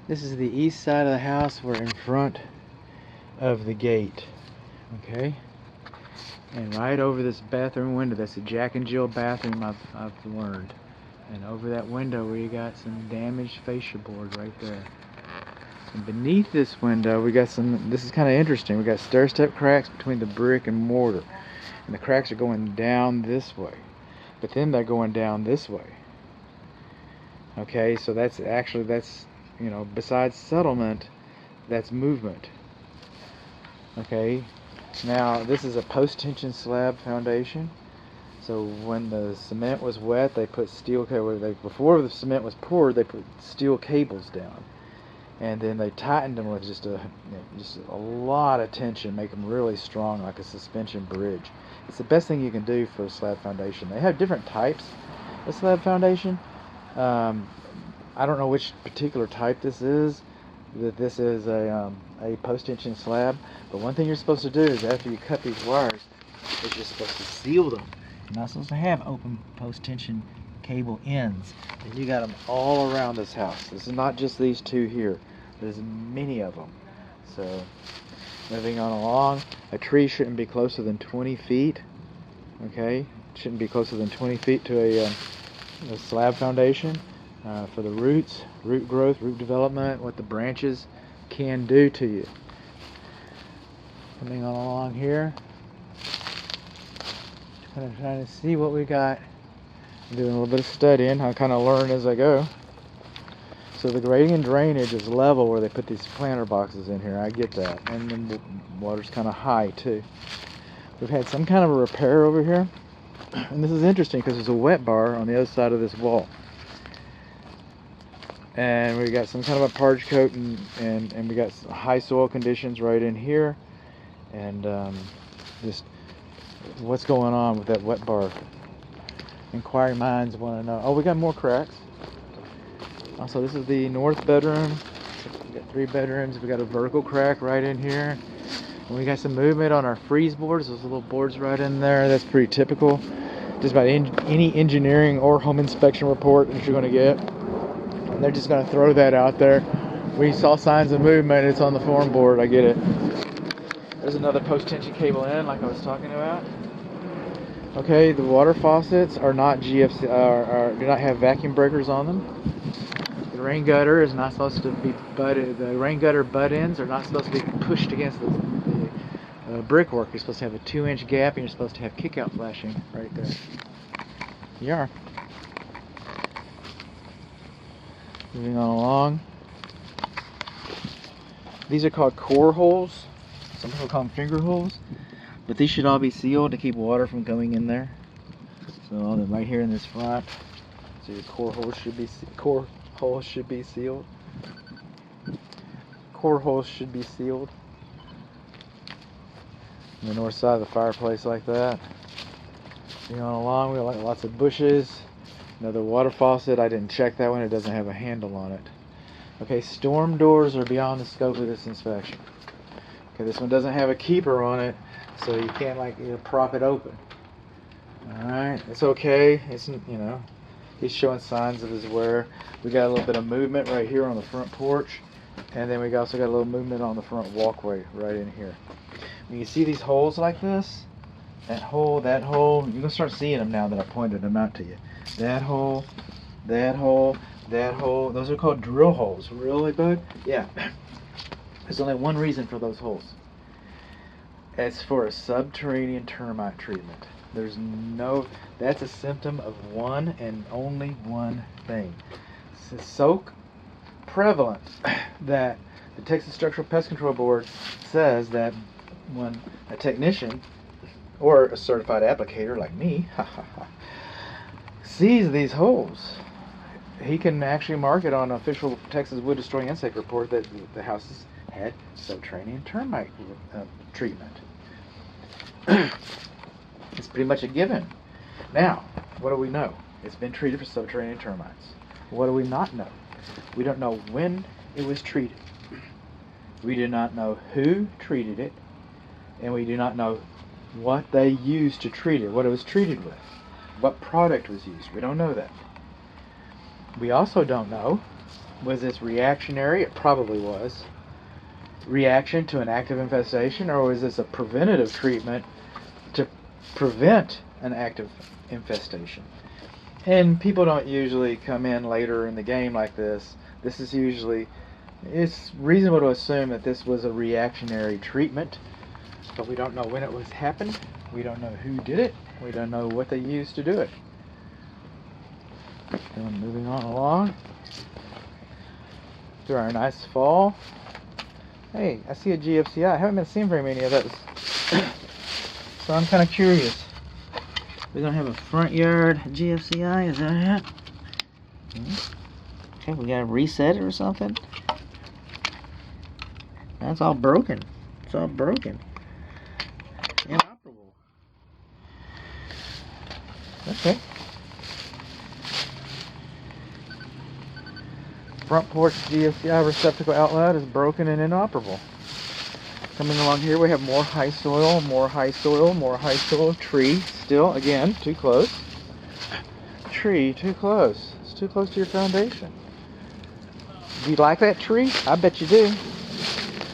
This is the east side of the house. We're in front of the gate. Okay? And right over this bathroom window, that's the Jack and Jill bathroom I've learned. And over that window we got some damaged fascia board right there. And beneath this window we got some, this is kind of interesting, we got stair step cracks between the brick and mortar. And the cracks are going down this way. But then they're going down this way. Okay, so that's actually, that's, you know, besides settlement, that's movement. Okay, now this is a post-tension slab foundation. So when the cement was wet, they put steel cable. Before the cement was poured, they put steel cables down, and then they tightened them with just a lot of tension, make them really strong, like a suspension bridge. It's the best thing you can do for a slab foundation. They have different types of slab foundation. I don't know which particular type this is. That this is a post-tension slab. But one thing you're supposed to do is after you cut these wires, is you're supposed to seal them. You're not supposed to have open post-tension cable ends. And you got them all around this house. This is not just these two here. There's many of them. So, moving on along, a tree shouldn't be closer than 20 feet. Okay, it shouldn't be closer than 20 feet to a slab foundation. For the roots, root growth, root development, what the branches can do to you. Coming on along here, kind of trying to see what we got. I'm doing a little bit of studying. I kind of learn as I go. So the grading and drainage is level where they put these planter boxes in here. I get that. And then the water's kind of high too. We've had some kind of a repair over here. And this is interesting because there's a wet bar on the other side of this wall. And we got some kind of a parge coat, and we got high soil conditions right in here, and just what's going on with that wet bar. Inquiring minds want to know. Oh, we got more cracks. Also, this is the north bedroom. We got 3 bedrooms. We got a vertical crack right in here, and we got some movement on our frieze boards. Those little boards right in there. That's pretty typical. Just about any engineering or home inspection report that you're going to get. They're just going to throw that out there. We saw signs of movement. It's on the form board. I get it. There's another post-tension cable in, like I was talking about. Okay, the water faucets are not GFC. Do not have vacuum breakers on them. The rain gutter is not supposed to be butted. The rain gutter butt ends are not supposed to be pushed against the brickwork. You're supposed to have a 2-inch gap, and you're supposed to have kick-out flashing right there. You are. Moving on along. These are called core holes. Some people call them finger holes. But these should all be sealed to keep water from going in there. So right here in this front. So your core holes should be sealed. Core holes should be sealed. On the north side of the fireplace like that. Moving on along, we got lots of bushes. Another water faucet. I didn't check that one. It doesn't have a handle on it. Okay, storm doors are beyond the scope of this inspection. Okay, this one doesn't have a keeper on it, so you can't prop it open. All right, it's okay. It's, he's showing signs of his wear. We got a little bit of movement right here on the front porch, and then we also got a little movement on the front walkway right in here. When you see these holes like this, that hole, you're gonna start seeing them now that I pointed them out to you. That hole, that hole, that hole. Those are called drill holes. Really, bud? Yeah. There's only one reason for those holes. It's for a subterranean termite treatment. That's a symptom of one and only one thing. It's so prevalent that the Texas Structural Pest Control Board says that when a technician or a certified applicator like me sees these holes, he can actually mark it on an official Texas Wood Destroying Insect report that the houses had subterranean termite treatment. It's pretty much a given. Now, what do we know? It's been treated for subterranean termites. What do we not know? We don't know when it was treated. We do not know who treated it, and we do not know what they used to treat it, what it was treated with, what product was used. We don't know that. We also don't know Was this reactionary? It probably was. Reaction to an active infestation, or was this a preventative treatment to prevent an active infestation? And people don't usually come in later in the game like this. This is usually, it's reasonable to assume that this was a reactionary treatment, but we don't know when it was happened. We don't know who did it. We don't know what they used to do it. And moving on along through our nice fall. Hey, I see a GFCI. I haven't been seeing very many of those. So I'm kind of curious. We're going to have a front yard GFCI, is that it? Okay, we got to reset it or something. That's all broken. It's all broken. Inoperable. Okay. Front porch GFCI receptacle outlet is broken and inoperable. Coming along here, we have more high soil, more high soil, more high soil. Tree, still, again, too close. Tree, too close. It's too close to your foundation. Do you like that tree? I bet you do.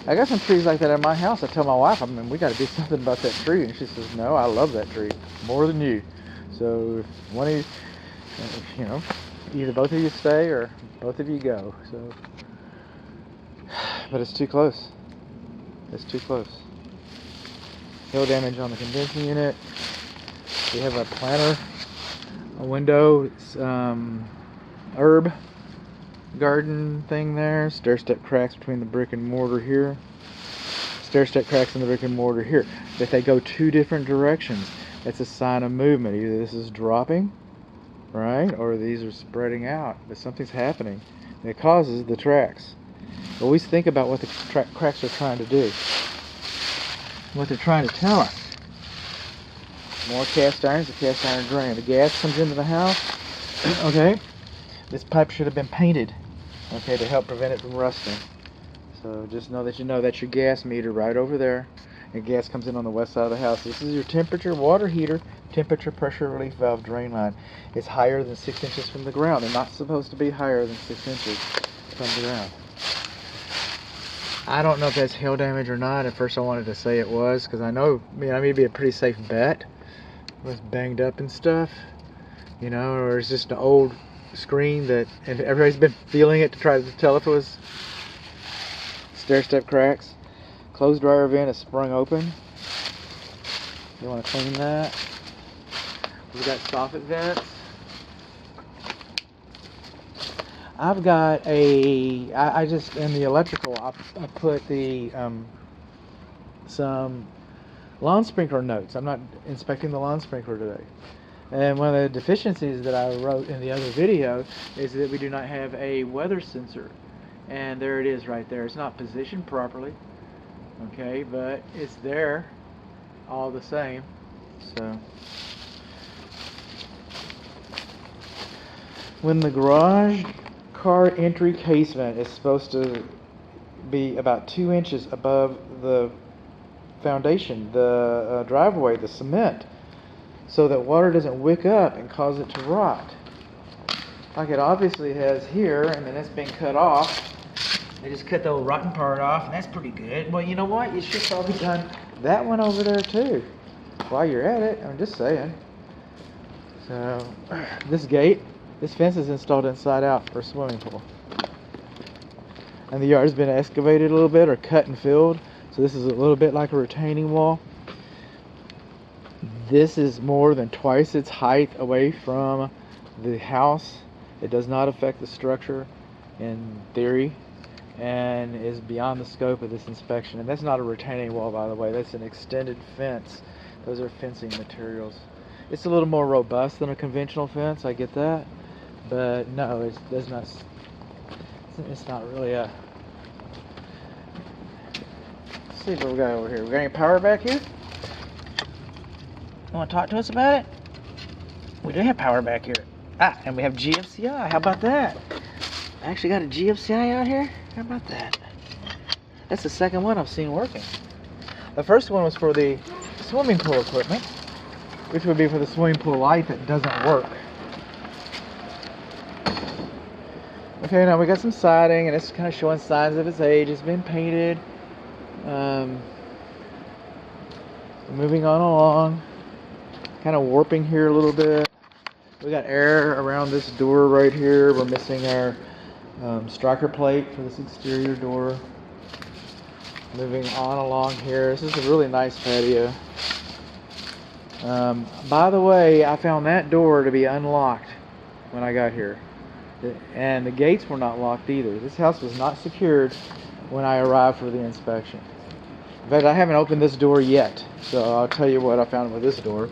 I got some trees like that in my house. I tell my wife, I mean, we got to do something about that tree. And she says, no, I love that tree more than you. So if one of you, you know, either both of you stay or both of you go. So, but it's too close. It's too close. Hail damage on the condensing unit. We have a planter, a window, herb garden thing there. Stair-step cracks between the brick and mortar here. Stair-step cracks in the brick and mortar here. If they go two different directions, that's a sign of movement. Either this is dropping, right, or these are spreading out. But something's happening. And it causes the tracks. Always think about what the cracks are trying to do. What they're trying to tell us. More cast irons, the cast iron drain. The gas comes into the house. Okay. This pipe should have been painted, okay, to help prevent it from rusting. So just know that you know that's your gas meter right over there. And gas comes in on the west side of the house. This is your temperature water heater, temperature pressure relief valve drain line. It's higher than 6 inches from the ground. They're not supposed to be higher than 6 inches from the ground. I don't know if that's hail damage or not. At first I wanted to say it was, because I know, I mean, it'd be a pretty safe bet. It was banged up and stuff, you know, or it's just an old screen that, and everybody's been feeling it to try to tell if it was stair-step cracks. Closed dryer vent is sprung open. You want to clean that. We've got soffit vents. I've got a, I just, in the electrical, I put the, some lawn sprinkler notes. I'm not inspecting the lawn sprinkler today. And one of the deficiencies that I wrote in the other video is that we do not have a weather sensor. And there it is right there. It's not positioned properly, okay, but it's there all the same. So when the garage car entry casement is supposed to be about 2 inches above the foundation, the driveway, the cement, so that water doesn't wick up and cause it to rot, like it obviously has here, and then it's been cut off. They just cut the old rotten part off, and that's pretty good. Well, you know what? You should probably done that one over there too. While you're at it, I'm just saying. So, this gate, this fence is installed inside out for a swimming pool. And the yard's been excavated a little bit or cut and filled. So this is a little bit like a retaining wall. This is more than twice its height away from the house. It does not affect the structure in theory, and is beyond the scope of this inspection. And that's not a retaining wall, by the way. That's an extended fence. Those are fencing materials. It's a little more robust than a conventional fence, I get that, but no, it's not really a. Let's see what we got over here. We got any power back here? You want to talk to us about it? We do have power back here. Ah, and we have GFCI. How about that? I actually got a GFCI out here. How about that? That's the second one I've seen working. The first one was for the swimming pool equipment, which would be for the swimming pool light that doesn't work. Okay, now we got some siding, and it's kind of showing signs of its age. It's been painted. Moving on along, kind of warping here a little bit. We got air around this door right here. We're missing our striker plate for this exterior door. Moving on along here. This is a really nice patio. By the way, I found that door to be unlocked when I got here. And the gates were not locked either. This house was not secured when I arrived for the inspection. In fact, I haven't opened this door yet, so I'll tell you what I found with this door.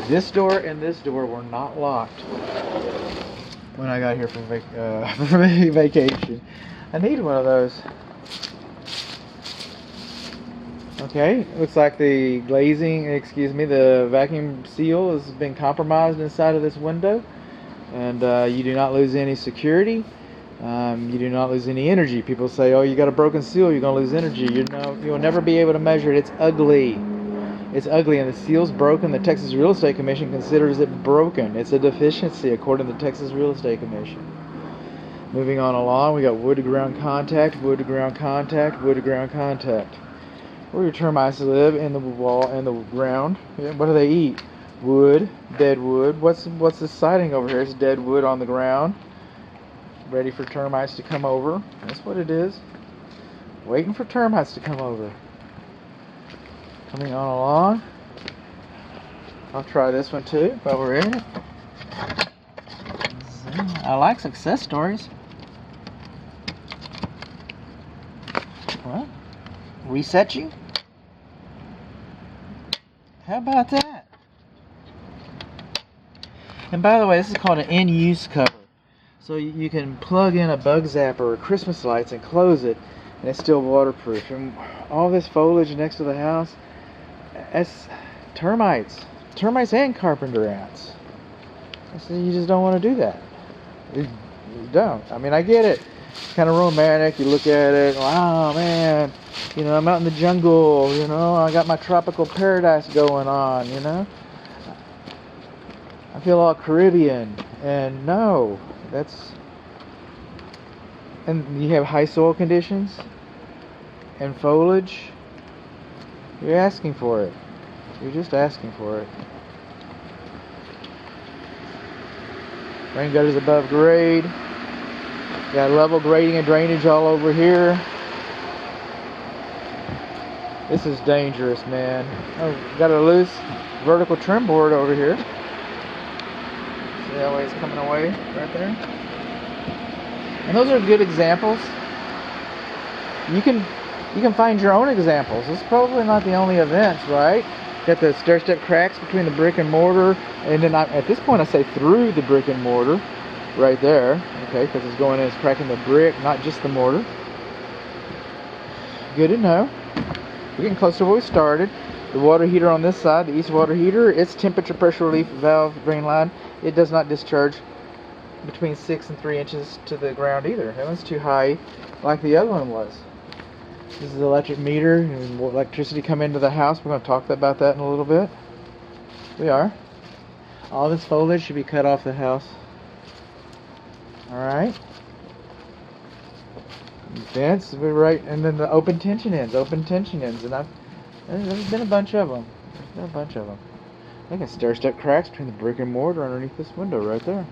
This door and this door were not locked when I got here for vacation. I need one of those. Okay, looks like the the vacuum seal has been compromised inside of this window, and you do not lose any security. You do not lose any energy. People say, "Oh, you got a broken seal, you're gonna lose energy." You'll never be able to measure it. It's ugly. It's ugly, and the seal's broken. The Texas Real Estate Commission considers it broken. It's a deficiency according to the Texas Real Estate Commission. Moving on along, we got wood to ground contact, wood to ground contact, wood to ground contact. Where your termites live, in the wall and the ground. What do they eat? Wood, dead wood. What's this siding over here? It's dead wood on the ground, ready for termites to come over. That's what it is. Waiting for termites to come over. Coming on along. I'll try this one too while we're in it. I like success stories. Well, reset you. How about that? And by the way, this is called an in-use cover. So you can plug in a bug zapper or Christmas lights and close it, and it's still waterproof. And all this foliage next to the house, that's termites. Termites and carpenter ants. So you just don't want to do that. You don't. I mean, I get it. It's kind of romantic. You look at it, wow, man, I'm out in the jungle, I got my tropical paradise going on, I feel all Caribbean. And no, and you have high soil conditions and foliage. You're asking for it. You're just asking for it. Rain gutters above grade. Got level grading and drainage all over here. This is dangerous, man. Oh, got a loose vertical trim board over here. See that way it's coming away right there? And those are good examples. You can find your own examples. It's probably not the only events, right? Got the stair-step cracks between the brick and mortar, and then at this point I say through the brick and mortar, right there, okay, because it's going in, it's cracking the brick, not just the mortar. Good to know. We're getting close to where we started. The water heater on this side, the east water heater, its temperature pressure relief valve drain line, it does not discharge between 6 and 3 inches to the ground either. That one's too high, like the other one was. This is the electric meter, and will electricity come into the house? We're going to talk about that in a little bit. We are. All this foliage should be cut off the house. Alright. Vents, we're right, and then the open tension ends, and there's been a bunch of them. I got stair-step cracks between the brick and mortar underneath this window right there.